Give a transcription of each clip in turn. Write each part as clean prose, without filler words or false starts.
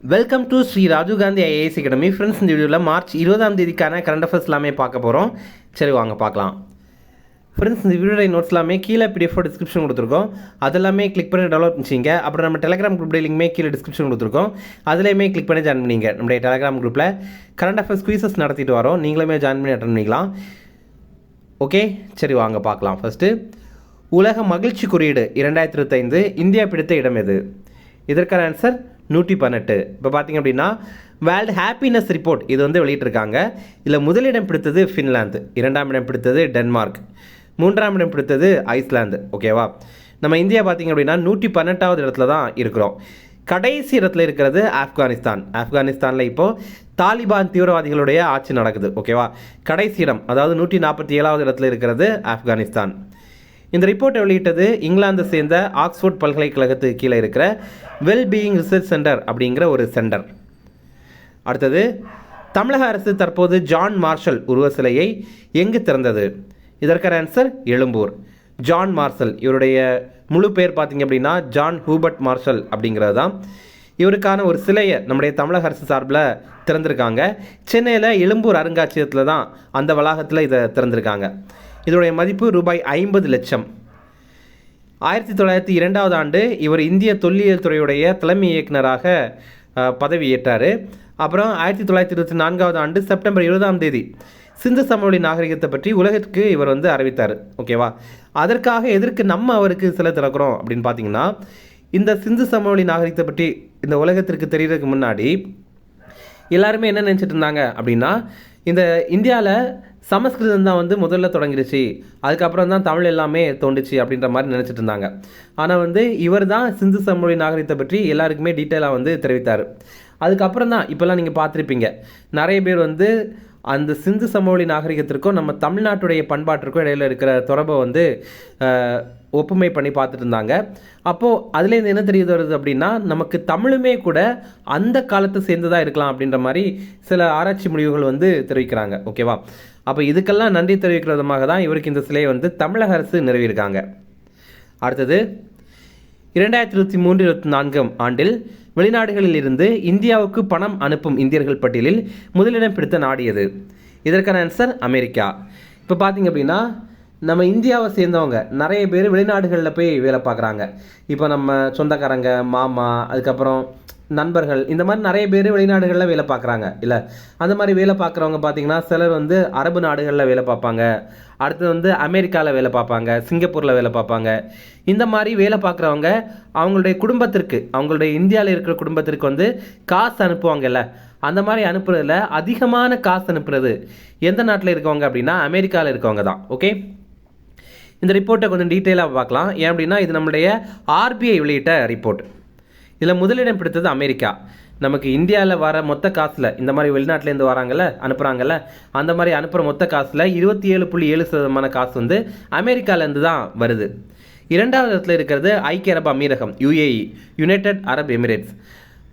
Welcome to Shri Rajiv Gandhi IAS academy. Friends, இந்த வீடியோவில் March 20 current affairs எல்லாமே பார்க்க போகிறோம். சரி, வாங்க பார்க்கலாம். ஃப்ரெண்ட்ஸ், இந்த வீடியோட நோட்ஸ் எல்லாமே கீழே பிடிஎஃப் டிஸ்கிரிப்ஷன் கொடுத்துருக்கோம். அதெல்லாமே கிளிக் பண்ணி டெவலப் பண்ணிச்சிங்க. அப்புறம் நம்ம டெலிகிராம் குரூப் லிங்க்மே கீழே டிஸ்கிரிப்ஷன் கொடுத்துருக்கோம். அதுலேயுமே கிளிக் பண்ணி ஜாயின் பண்ணிங்க. நம்முடைய டெலிகிராம் குரூப்பில் கரண்ட் அஃபேர்ஸ் குயிசஸ் நடத்திட்டு வரோம். நீங்களுமே ஜாயின் பண்ணி அட்டன் பண்ணிக்கலாம். ஓகே, சரி வாங்க பார்க்கலாம். ஃபஸ்ட்டு, உலக மகிழ்ச்சி குறியீடு 2025 இந்தியா பிடித்த இடம் எது? இதற்கான ஆன்சர் 118. இப்போ பார்த்திங்க அப்படின்னா வேர்ல்டு ஹாப்பினஸ் ரிப்போர்ட் இது வந்து வெளியிட்டிருக்காங்க. இதில் முதலிடம் பிடித்தது ஃபின்லாந்து, 2ஆம் இடம் பிடித்தது டென்மார்க், 3ஆம் இடம் பிடித்தது ஐஸ்லாந்து. ஓகேவா? நம்ம இந்தியா பார்த்திங்க அப்படின்னா 118வது இடத்துல தான் இருக்கிறோம். கடைசி இடத்துல இருக்கிறது ஆப்கானிஸ்தான். ஆப்கானிஸ்தானில் இப்போது தாலிபான் தீவிரவாதிகளுடைய ஆட்சி நடக்குது. ஓகேவா? கடைசி இடம், அதாவது 147வது இடத்துல இருக்கிறது ஆப்கானிஸ்தான். இந்த ரிப்போர்ட்டை வெளியிட்டது இங்கிலாந்தை சேர்ந்த ஆக்ஸ்ஃபோர்ட் பல்கலைக்கழகத்துக்கு கீழே இருக்கிற வெல்பீயிங் ரிசர்ச் சென்டர் அப்படிங்கிற ஒரு சென்டர். அடுத்தது, தமிழக அரசு தற்போது ஜான் மார்ஷல் உருவ சிலையை எங்கு திறந்தது? இதற்கான ஆன்சர் எழும்பூர். ஜான் மார்ஷல், இவருடைய முழு பேர் பார்த்திங்க அப்படின்னா ஜான் ஹூபர்ட் மார்ஷல் அப்படிங்கிறது தான். இவருக்கான ஒரு சிலையை நம்முடைய தமிழக அரசு சார்பில் திறந்திருக்காங்க. சென்னையில் எழும்பூர் அருங்காட்சியகத்தில் தான், அந்த வளாகத்தில் இதை திறந்திருக்காங்க. இதோடைய மதிப்பு ரூபாய் 50 லட்சம். 1902ஆவது ஆண்டு இவர் இந்திய தொல்லியல் துறையுடைய தலைமை இயக்குநராக பதவியேற்றார். அப்புறம் 1924ஆவது ஆண்டு செப்டம்பர் 20ஆம் தேதி சிந்து சமவெளி நாகரிகத்தை பற்றி உலகத்துக்கு இவர் வந்து அறிவித்தார். ஓகேவா? அதற்காக எதற்கு நம்ம அவருக்கு சிலை திறக்கிறோம் அப்படின்னு பார்த்தீங்கன்னா, இந்த சிந்து சமவெளி நாகரிகத்தை பற்றி இந்த உலகத்திற்கு தெரியறதுக்கு முன்னாடி எல்லாருமே என்ன நினச்சிட்டு இருந்தாங்க அப்படின்னா, இந்த இந்தியாவில் சமஸ்கிருதம் தான் வந்து முதல்ல தொடங்கிடுச்சு, அதுக்கப்புறம் தான் தமிழ் எல்லாமே தோண்டுச்சு அப்படின்ற மாதிரி நினச்சிட்டு இருந்தாங்க. ஆனால் வந்து இவர் தான் சிந்து சமவெளி நாகரிகத்தை பற்றி எல்லாருக்குமே டீட்டெயிலாக வந்து தெரிவித்தார். அதுக்கப்புறம் தான் இப்போல்லாம் நீங்கள் பார்த்துருப்பீங்க, நிறைய பேர் வந்து அந்த சிந்து சமவெளி நாகரிகத்திற்கும் நம்ம தமிழ்நாட்டுடைய பண்பாட்டிற்கும் இடையில் இருக்கிற தொடர்பை வந்து ஒப்புமை பண்ணி பார்த்துட்டு இருந்தாங்க. அப்போது அதுலேருந்து என்ன தெரிய வருது அப்படின்னா, நமக்கு தமிழுமே கூட அந்த காலத்தை சேர்ந்ததாக இருக்கலாம் அப்படின்ற மாதிரி சில ஆராய்ச்சி முடிவுகள் வந்து தெரிவிக்கிறாங்க. ஓகேவா? அப்போ இதுக்கெல்லாம் நன்றி தெரிவிக்கிற விதமாக தான் இவருக்கு இந்த சிலையை வந்து தமிழக அரசு நிறுவியிருக்காங்க. அடுத்தது, 2023-24 ஆண்டில் வெளிநாடுகளில் இருந்து இந்தியாவுக்கு பணம் அனுப்பும் இந்தியர்கள் பட்டியலில் முதலிடம் பிடித்த நாடு எது? இதற்கான ஆன்சர் அமெரிக்கா. இப்போ பார்த்திங்க அப்படின்னா, நம்ம இந்தியாவை சேர்ந்தவங்க நிறைய பேர் வெளிநாடுகளில் போய் வேலை பார்க்குறாங்க. இப்போ நம்ம சொந்தக்காரங்க, மாமா, அதுக்கப்புறம் நண்பர்கள், இந்த மாதிரி நிறைய பேர் வெளிநாடுகளில் வேலை பார்க்குறாங்க. இல்லை, அந்த மாதிரி வேலை பார்க்குறவங்க பார்த்திங்கன்னா சிலர் வந்து அரபு நாடுகளில் வேலை பார்ப்பாங்க, அடுத்து வந்து அமெரிக்காவில் வேலை பார்ப்பாங்க, சிங்கப்பூரில் வேலை பார்ப்பாங்க. இந்த மாதிரி வேலை பார்க்குறவங்க அவங்களுடைய குடும்பத்திற்கு, அவங்களுடைய இந்தியாவில் இருக்கிற குடும்பத்திற்கு வந்து காசு அனுப்புவாங்கல்ல, அந்த மாதிரி அனுப்புறதுல அதிகமான காசு அனுப்புறது எந்த நாட்டில் இருக்கவங்க அப்படின்னா அமெரிக்காவில் இருக்கவங்க தான். ஓகே, இந்த ரிப்போர்ட்டை கொஞ்சம் டீட்டெயிலாக பார்க்கலாம். ஏன் அப்படின்னா இது நம்மளுடைய ஆர்பிஐ வெளியிட்ட ரிப்போர்ட். இதில் முதலிடம் பிடித்தது அமெரிக்கா. நமக்கு இந்தியாவில் வர மொத்த காசில் இந்த மாதிரி வெளிநாட்டிலேருந்து வராங்கல்ல, அனுப்புகிறாங்கல்ல, அந்த மாதிரி அனுப்புகிற மொத்த காசில் 27.7% காசு வந்து அமெரிக்காவிலேருந்து தான் வருது. 2வது இடத்துல இருக்கிறது ஐக்கிய அரபு அமீரகம், UAE, யுனைடெட் அரப் எமிரேட்ஸ்.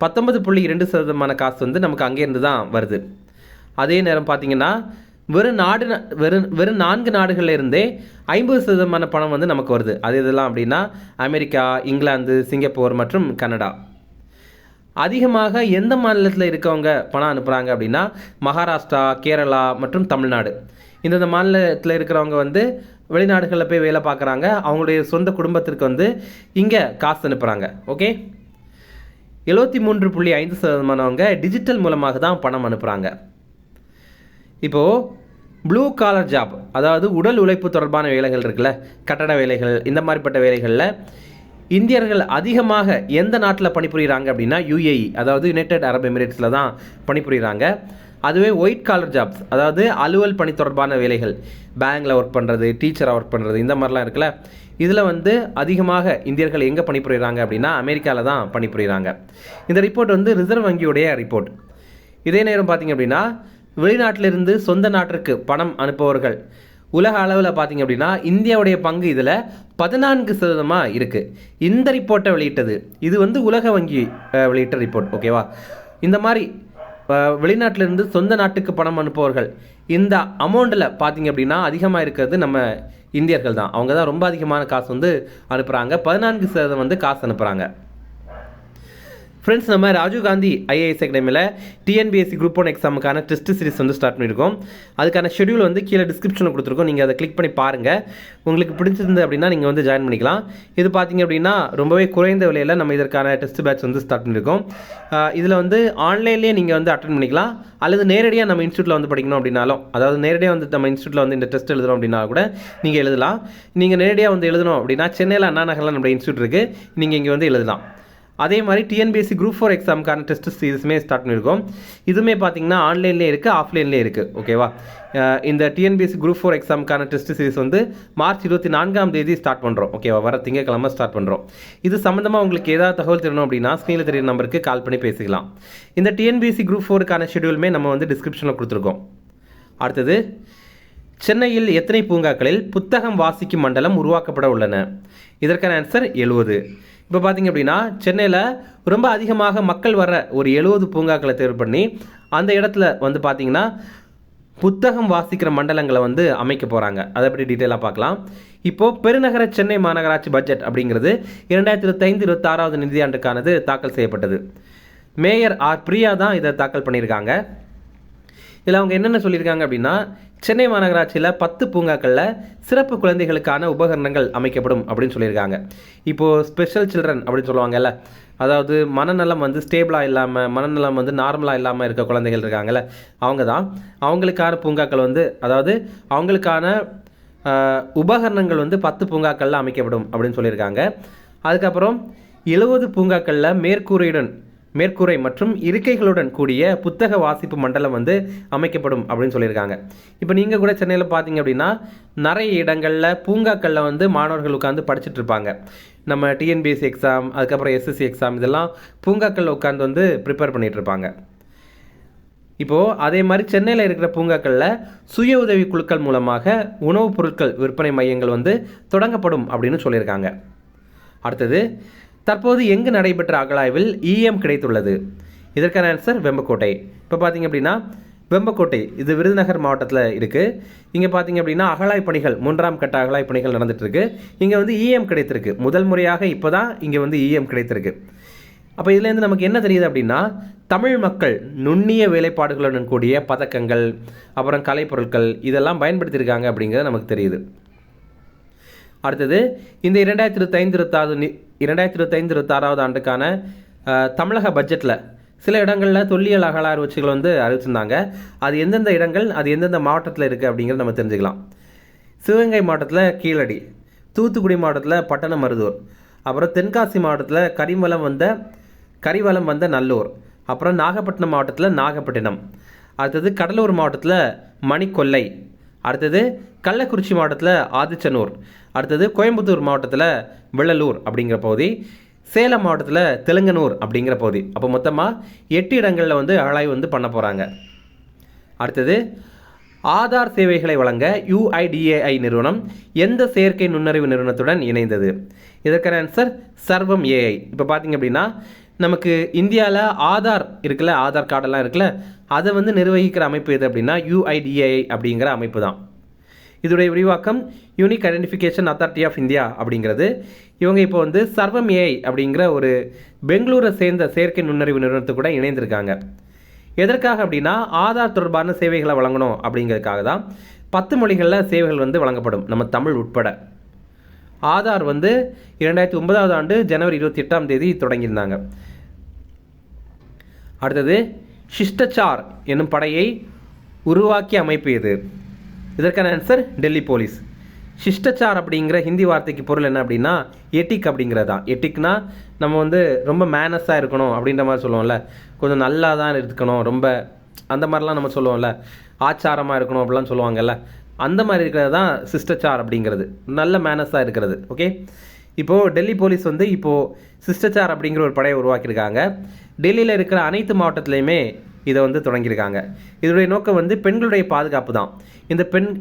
19.2% காசு வந்து நமக்கு அங்கேருந்து தான் வருது. அதே நேரம் பார்த்திங்கன்னா வெறும் 4 நாடுகளில் இருந்தே 50% பணம் வந்து நமக்கு வருது. அது இதெல்லாம் அப்படின்னா அமெரிக்கா, இங்கிலாந்து, சிங்கப்பூர் மற்றும் கனடா. அதிகமாக எந்த மாநிலத்தில் இருக்கவங்க பணம் அனுப்புகிறாங்க அப்படின்னா மகாராஷ்டிரா, கேரளா மற்றும் தமிழ்நாடு. இந்த மாநிலத்தில் இருக்கிறவங்க வந்து வெளிநாடுகளில் போய் வேலை பார்க்குறாங்க, அவங்களுடைய சொந்த குடும்பத்திற்கு வந்து இங்கே காசு அனுப்புகிறாங்க. ஓகே, 73.5% டிஜிட்டல் மூலமாக தான் பணம் அனுப்புகிறாங்க. இப்போது ப்ளூ காலர் ஜாப், அதாவது உடல் உழைப்பு தொடர்பான வேலைகள் இருக்குல்ல, கட்டட வேலைகள், இந்த மாதிரிப்பட்ட வேலைகளில் இந்தியர்கள் அதிகமாக எந்த நாட்டில் பணிபுரிகிறாங்க அப்படின்னா UAE, அதாவது யுனைடெட் அரப் எமிரேட்ஸில் தான் பணிபுரிகிறாங்க. அதுவே ஒயிட் காலர் ஜாப்ஸ், அதாவது அலுவல் பணி தொடர்பான வேலைகள், பேங்கில் ஒர்க் பண்ணுறது, டீச்சராக ஒர்க் பண்ணுறது, இந்த மாதிரிலாம் இருக்குல்ல, இதில் வந்து அதிகமாக இந்தியர்கள் எங்கே பணிபுரிகிறாங்க அப்படின்னா அமெரிக்காவில் தான் பணிபுரிகிறாங்க. இந்த ரிப்போர்ட் வந்து ரிசர்வ் வங்கியுடைய ரிப்போர்ட். இதே நேரம் பார்த்திங்க அப்படின்னா வெளிநாட்டிலிருந்து சொந்த நாட்டிற்கு பணம் அனுப்புபவர்கள் உலக அளவில் பார்த்திங்க அப்படின்னா இந்தியாவுடைய பங்கு இதில் 14% இருக்குது. இந்த ரிப்போர்ட்டை வெளியிட்டது இது வந்து உலக வங்கி வெளியிட்ட ரிப்போர்ட். ஓகேவா? இந்த மாதிரி வெளிநாட்டிலிருந்து சொந்த நாட்டுக்கு பணம் அனுப்புபவர்கள் இந்த அமௌண்ட்டில் பார்த்திங்க அப்படின்னா அதிகமாக இருக்கிறது நம்ம இந்தியர்கள் தான். அவங்க தான் ரொம்ப அதிகமான காசு வந்து அனுப்புகிறாங்க. 14% வந்து காசு அனுப்புகிறாங்க. ஃப்ரெண்ட்ஸ், நம்ம ராஜீவ்காந்தி ஐஏஎஸ் அகாடமியில் டிஎன்பிஎஸ்சி குரூப் 1 எக்ஸாமுக்கான டெஸ்ட் சீரிஸ் வந்து ஸ்டார்ட் பண்ணியிருக்கோம். அதுக்கான ஷெடியூல் வந்து கீழே டிஸ்கிரிப்ஷனில் கொடுத்துருக்கோம். நீங்கள் அதை கிளிக் பண்ணி பாருங்கள். உங்களுக்கு பிடிச்சிருந்து அப்படின்னா நீங்கள் வந்து ஜாயின் பண்ணிக்கலாம். இது பார்த்தீங்க அப்படின்னா ரொம்பவே குறைந்த விலையில் நம்ம இதற்கான டெஸ்ட் பேட்ச் வந்து ஸ்டார்ட் பண்ணியிருக்கோம். இதில் வந்து ஆன்லைன்லேயே நீங்கள் வந்து அட்டன் பண்ணிக்கலாம், அல்லது நேரடியாக நம்ம இன்ஸ்டியூட்டில் வந்து படிக்கணும் அப்படின்னாலும், அதாவது நேரடியாக வந்து நம்ம இன்ஸ்டியூட்டில் வந்து இந்த டெஸ்ட் எழுதுறோம் அப்படின்னா கூட நீங்கள் எழுதலாம். நீங்கள் நேரடியாக வந்து எழுதணும் அப்படின்னா சென்னையில் அண்ணா நகரில் நம்ம இன்ஸ்டியூட் இருக்குது, நீங்கள் இங்கே வந்து எழுதலாம். அதே மாதிரி டிஎன்பிஎஸ்சி குரூப் 4 எக்ஸாமுக்கான டெஸ்ட் சீரிஸுமே ஸ்டார்ட் பண்ணியிருக்கோம். இதுவுமே பார்த்தீங்கன்னா ஆன்லைன்லேயே இருக்குது, ஆஃப்லைன்லேயே இருக்குது. ஓகேவா? இந்த டிஎன்பிஎஸ்சி குரூப் 4 எக்ஸாமுக்கான டெஸ்ட் சீரிஸ் வந்து மார்ச் 24ஆம் தேதி ஸ்டார்ட் பண்ணுறோம். ஓகேவா? வர திங்கட்கிழமை ஸ்டார்ட் பண்ணுறோம். இது சம்மந்தமாக உங்களுக்கு ஏதாவது தகவல் தெரியணும் அப்படின்னா ஸ்க்ரீனில் தெரியுற நம்பருக்கு கால் பண்ணி பேசிக்கலாம். இந்த டிஎன்பிஎஸ்சி குரூப் 4க்கான ஷெடியூலுமே நம்ம வந்து டிஸ்கிரிப்ஷனில் கொடுத்துருக்கோம். அடுத்தது, சென்னையில் எத்தனை பூங்காக்களில் புத்தகம் வாசிக்கும் மண்டலம் உருவாக்கப்பட உள்ளன? இதற்கான ஆன்சர் 70. இப்போ பார்த்தீங்க அப்படின்னா சென்னையில் ரொம்ப அதிகமாக மக்கள் வர ஒரு 70 பூங்காக்களை தேர்வு பண்ணி அந்த இடத்துல வந்து பார்த்தீங்கன்னா புத்தகம் வாசிக்கிற மண்டலங்களை வந்து அமைக்க போகிறாங்க. அதை பற்றி டீட்டெயிலாக பார்க்கலாம். இப்போது பெருநகர சென்னை மாநகராட்சி பட்ஜெட் அப்படிங்கிறது 2025-26 நிதியாண்டுக்கானது தாக்கல் செய்யப்பட்டது. மேயர் ஆர் பிரியா தான் இதை தாக்கல் பண்ணியிருக்காங்க. இதில் அவங்க என்னென்ன சொல்லியிருக்காங்க அப்படின்னா, சென்னை மாநகராட்சியில் 10 பூங்காக்களில் சிறப்பு குழந்தைகளுக்கான உபகரணங்கள் அமைக்கப்படும் அப்படின்னு சொல்லியிருக்காங்க. இப்போது ஸ்பெஷல் சில்ட்ரன் அப்படின்னு சொல்லுவாங்கல்ல, அதாவது மனநலம் வந்து ஸ்டேபிளாக இல்லாமல், மனநலம் வந்து நார்மலாக இல்லாமல் இருக்க குழந்தைகள் இருக்காங்கல்ல, அவங்களுக்கான பூங்காக்கள் வந்து, அதாவது அவங்களுக்கான உபகரணங்கள் வந்து 10 பூங்காக்களில் அமைக்கப்படும் அப்படின்னு சொல்லியிருக்காங்க. அதுக்கப்புறம் 70 பூங்காக்களில் மேற்கூரை மற்றும் இருக்கைகளுடன் கூடிய புத்தக வாசிப்பு மண்டலம் வந்து அமைக்கப்படும் அப்படின்னு சொல்லியிருக்காங்க. இப்போ நீங்கள் கூட சென்னையில் பார்த்தீங்க அப்படின்னா நிறைய இடங்களில் பூங்காக்களில் வந்து மாணவர்கள் உட்காந்து படிச்சுட்டு இருப்பாங்க. நம்ம டிஎன்பிஎஸ்சி எக்ஸாம், அதுக்கப்புறம் எஸ்எஸ்சி எக்ஸாம், இதெல்லாம் பூங்காக்களில் உட்காந்து வந்து ப்ரிப்பேர் பண்ணிகிட்டு இருப்பாங்க. இப்போது அதே மாதிரி சென்னையில் இருக்கிற பூங்காக்களில் சுய உதவி குழுக்கள் மூலமாக உணவுப் பொருட்கள் விற்பனை மையங்கள் வந்து தொடங்கப்படும் அப்படின்னு சொல்லியிருக்காங்க. அடுத்தது, தற்போது எங்கு நடைபெற்ற அகழாய்வில் ஈயம் கிடைத்துள்ளது? இதற்கான ஆன்சர் வெம்பக்கோட்டை. இப்போ பார்த்தீங்க அப்படின்னா வெம்பக்கோட்டை இது விருதுநகர் மாவட்டத்தில் இருக்குது. இங்கே பார்த்தீங்க அப்படின்னா அகழாய்வு பணிகள் 3ஆம் கட்ட அகழாய்வு பணிகள் நடந்துகிட்ருக்கு. இங்கே வந்து ஈயம் கிடைத்திருக்கு. முதல் முறையாக இப்போ தான் இங்கே வந்து ஈயம் கிடைத்திருக்கு. அப்போ இதுலேருந்து நமக்கு என்ன தெரியுது அப்படின்னா, தமிழ் மக்கள் நுண்ணிய வேலைப்பாடுகளுடன் கூடிய பதக்கங்கள், அப்புறம் கலைப்பொருட்கள் இதெல்லாம் பயன்படுத்தியிருக்காங்க அப்படிங்கிறது நமக்கு தெரியுது. அடுத்தது, இந்த 2025-26 ஆண்டுக்கான தமிழக பட்ஜெட்டில் சில இடங்களில் தொல்லியல் அகழ்வாய்ச்சிகள் வந்து அறிவிச்சிருந்தாங்க. அது எந்தெந்த இடங்கள், அது எந்தெந்த மாவட்டத்தில் இருக்குது அப்படிங்கிறத நம்ம தெரிஞ்சுக்கலாம். சிவகங்கை மாவட்டத்தில் கீழடி, தூத்துக்குடி மாவட்டத்தில் பட்டணமருதூர், அப்புறம் தென்காசி மாவட்டத்தில் கரிவலம் வந்த நல்லூர், அப்புறம் நாகப்பட்டினம் மாவட்டத்தில் நாகப்பட்டினம், அடுத்தது கடலூர் மாவட்டத்தில் மணிக்கொல்லை, அடுத்தது கள்ளக்குறிச்சி மாவட்டத்தில் ஆதிச்சனூர், அடுத்தது கோயம்புத்தூர் மாவட்டத்தில் வெள்ளலூர் அப்படிங்கிற பகுதி, சேலம் மாவட்டத்தில் தெலுங்கனூர் அப்படிங்கிற பகுதி. அப்போ மொத்தமாக 8 இடங்களில் வந்து அகழாய்வு வந்து பண்ண போகிறாங்க. அடுத்தது, ஆதார் சேவைகளை வழங்க UIDAI நிறுவனம் எந்த செயற்கை நுண்ணறிவு நிறுவனத்துடன் இணைந்தது? இதற்கான ஆன்சர் சர்வம் AI. இப்போ பார்த்தீங்க அப்படின்னா நமக்கு இந்தியாவில் ஆதார் இருக்குல்ல, ஆதார் கார்டெல்லாம் இருக்குல்ல, அதை வந்து நிர்வகிக்கிற அமைப்பு எது அப்படின்னா UIDAI அப்படிங்கிற அமைப்பு தான். இதோடைய விரிவாக்கம் unique identification authority of India அப்படிங்கிறது. இவங்க இப்போ வந்து சர்வம் AI அப்படிங்கிற ஒரு பெங்களூரை சேர்ந்த செயற்கை நுண்ணறிவு நிறுவனத்து கூட இணைந்திருக்காங்க. எதற்காக அப்படின்னா ஆதார் தொடர்பான சேவைகளை வழங்கணும் அப்படிங்கிறதுக்காக தான். 10 மொழிகளில் சேவைகள் வந்து வழங்கப்படும், நம்ம தமிழ் உட்பட. ஆதார் வந்து 2009ஆம் ஆண்டு ஜனவரி 28ஆம் தேதி தொடங்கியிருந்தாங்க. அடுத்தது, ஷிஷ்டச்சார் என்னும் படையை உருவாக்கிய அமைப்பு எது? இதற்கான ஆன்சர் டெல்லி போலீஸ். ஷிஷ்டச்சார் அப்படிங்கிற ஹிந்தி வார்த்தைக்கு பொருள் என்ன அப்படின்னா எட்டிக் அப்படிங்கிறது தான். எட்டிக்னா நம்ம வந்து ரொம்ப மேனஸாக இருக்கணும் அப்படின்ற மாதிரி சொல்லுவோம்ல, கொஞ்சம் நல்லா தான் இருக்கணும், ரொம்ப அந்த மாதிரிலாம் நம்ம சொல்லுவோம்ல, ஆச்சாரமாக இருக்கணும் அப்படிலாம் சொல்லுவாங்கல்ல, அந்த மாதிரி இருக்கிறது தான் சிஸ்டச்சார் அப்படிங்கிறது, நல்ல மேனஸாக இருக்கிறது. ஓகே, இப்போது டெல்லி போலீஸ் வந்து இப்போது சிஸ்டச்சார் அப்படிங்கிற ஒரு படையை உருவாக்கியிருக்காங்க. டெல்லியில் இருக்கிற அனைத்து மாவட்டத்துலேயுமே இதை வந்து தொடங்கியிருக்காங்க. இதனுடைய நோக்கம் வந்து பெண்களுடைய பாதுகாப்பு தான்.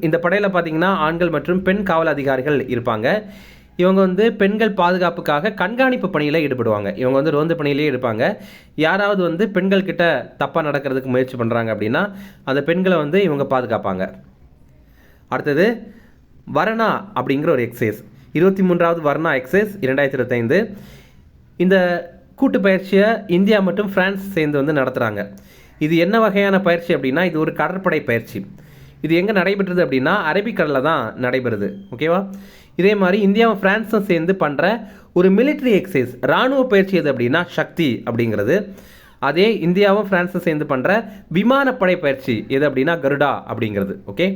இந்த படையில் பார்த்தீங்கன்னா ஆண்கள் மற்றும் பெண் காவல் அதிகாரிகள் இருப்பாங்க. இவங்க வந்து பெண்கள் பாதுகாப்புக்காக கண்காணிப்பு பணியில் ஈடுபடுவாங்க. இவங்க வந்து ரோந்து பணியிலே இருப்பாங்க. யாராவது வந்து பெண்கள் கிட்ட தப்பாக நடக்கிறதுக்கு முயற்சி பண்ணுறாங்க அப்படின்னா அந்த பெண்களை வந்து இவங்க பாதுகாப்பாங்க. அடுத்தது, வரணா அப்படிங்கிற ஒரு எக்ஸைஸ், 23வது வர்ணா எக்ஸைஸ் 2025. இந்த கூட்டு பயிற்சியை இந்தியா மற்றும் பிரான்ஸ் சேர்ந்து வந்து நடத்துகிறாங்க. இது என்ன வகையான பயிற்சி அப்படின்னா, இது ஒரு கடற்படை பயிற்சி. இது எங்கே நடைபெறுது அப்படின்னா அரபிக்கடலில் தான் நடைபெறுது. ஓகேவா? இதே மாதிரி இந்தியாவும் பிரான்ஸும் சேர்ந்து பண்ணுற ஒரு மிலிட்ரி எக்ஸசைஸ், இராணுவ பயிற்சி எது அப்படின்னா சக்தி அப்படிங்கிறது. அதே இந்தியாவும் பிரான்ஸும் சேர்ந்து பண்ணுற விமானப்படை பயிற்சி எது அப்படின்னா கருடா அப்படிங்கிறது. ஓகே,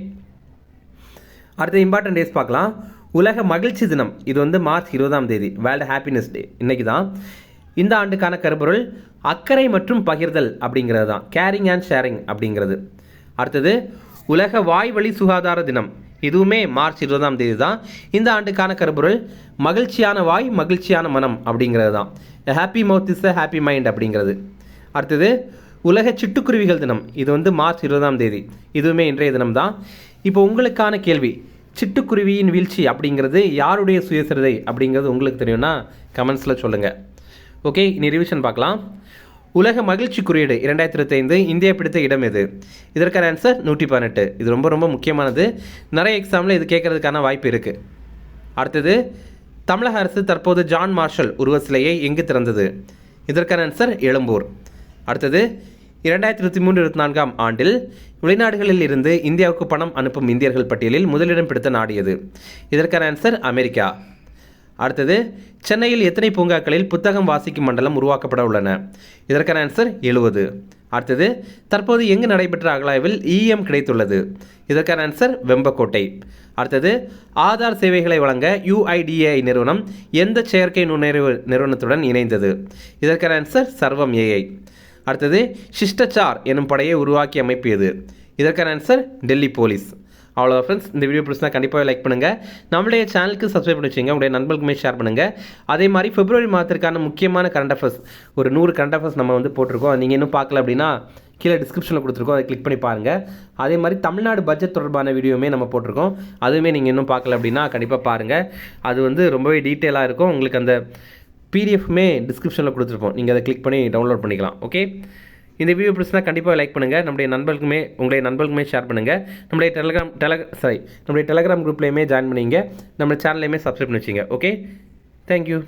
அடுத்த இம்பார்ட்டன்ட் டேஸ் பார்க்கலாம். உலக மகிழ்ச்சி தினம், இது வந்து மார்ச் 20ஆம் தேதி, வேர்ல்டு ஹாப்பினஸ் டே இன்னைக்கு தான். இந்த ஆண்டுக்கான கருப்பொருள் அக்கறை மற்றும் பகிர்தல் அப்படிங்கிறது தான், கேரிங் அண்ட் ஷேரிங் அப்படிங்கிறது. அடுத்தது உலக வாய்வழி சுகாதார தினம், இதுவுமே மார்ச் 20ஆம் தேதி தான். இந்த ஆண்டுக்கான கருப்பொருள் மகிழ்ச்சியான வாய் மகிழ்ச்சியான மனம் அப்படிங்கிறது தான், happy mouth is a happy mind அப்படிங்கிறது. அடுத்தது உலக சிட்டுக்குருவிகள் தினம், இது வந்து மார்ச் 20ஆம் தேதி, இதுவுமே இன்றைய தினம் தான். இப்போ உங்களுக்கான கேள்வி, சிட்டுக்குருவியின் வீழ்ச்சி அப்படிங்கிறது யாருடைய சுயசரிதை அப்படிங்கிறது உங்களுக்கு தெரியும்னா கமெண்ட்ஸில் சொல்லுங்கள். ஓகே, இனி ரிவிஷன் பார்க்கலாம். உலக மகிழ்ச்சி குறியீடு 2025 இந்தியா பிடித்த இடம் எது? இதற்கான ஆன்சர் 118. இது ரொம்ப ரொம்ப முக்கியமானது, நிறைய எக்ஸாமில் இது கேட்கறதுக்கான வாய்ப்பு இருக்குது. அடுத்தது தமிழக அரசு தற்போது ஜான் மார்ஷல் உருவ சிலையை எங்கு திறந்தது? இதற்கான ஆன்சர் எழும்பூர். அடுத்தது 2023-24ஆம் ஆண்டில் வெளிநாடுகளில் இருந்து இந்தியாவுக்கு பணம் அனுப்பும் இந்தியர்கள் பட்டியலில் முதலிடம் பிடித்த நாடு எது? இதற்கான ஆன்சர் அமெரிக்கா. அடுத்தது சென்னையில் எத்தனை பூங்காக்களில் புத்தகம் வாசிக்கும் மண்டலம் உருவாக்கப்பட உள்ளன? இதற்கான ஆன்சர் 70. அடுத்தது தற்போது எங்கு நடைபெற்ற அகழாய்வில் EM கிடைத்துள்ளது? இதற்கான ஆன்சர் வெம்பக்கோட்டை. அடுத்தது ஆதார் சேவைகளை வழங்க UIDAI நிறுவனம் எந்த செயற்கை நுண்ணறிவு நிறுவனத்துடன் இணைந்தது? இதற்கான ஆன்சர் சர்வம் AI. அடுத்தது சிஷ்டச்சார் எனும் படையை உருவாக்கிய அமைப்பு எது? இதற்கான ஆன்சர் டெல்லி போலீஸ். அவ்வளோ ஃப்ரெண்ட்ஸ், இந்த வீடியோ பிடிச்சினா கண்டிப்பாக லைக் பண்ணுங்கள், நம்மளுடைய சேனலுக்கு சப்ஸ்கிரைப் பண்ணி வச்சுங்க, உங்களுடைய நண்பர்களுக்குமே ஷேர் பண்ணுங்கள். அதே மாதிரி பிப்ரவரி மாதத்திற்கான முக்கியமான கரண்ட் அஃபேர்ஸ், ஒரு 100 கரண்ட் அஃபேர்ஸ் நம்ம வந்து போட்டிருக்கோம். நீங்கள் இன்னும் பார்க்கல அப்படின்னா கீழே டிஸ்கிரிப்ஷனில் கொடுத்துருக்கோம், அதை கிளிக் பண்ணி பாருங்கள். அதே மாதிரி தமிழ்நாடு பட்ஜெட் தொடர்பான வீடியோவுமே நம்ம போட்டிருக்கோம், அதுவுமே நீங்கள் இன்னும் பார்க்கல அப்படின்னா கண்டிப்பாக பாருங்கள். அது வந்து ரொம்பவே டீட்டெயிலாக இருக்கும். உங்களுக்கு அந்த PDFமே டிஸ்கிரிப்ஷனில் கொடுத்துருப்போம், நீங்கள் அதை கிளிக் பண்ணி டவுன்லோட் பண்ணிக்கலாம். ஓகே, இந்த வீடியோ பிடிச்சினா கண்டிப்பாக லைக் பண்ணுங்கள், உங்களுடைய நண்பர்களுக்குமே ஷேர் பண்ணுங்கள். நம்முடைய டெலகிராம் குரூப்லேயுமே ஜாயின் பண்ணிங்க, நம்ம சேனல்லையுமே சப்ஸ்கிரைப் பண்ணி வச்சுங்க. Okay, thank you.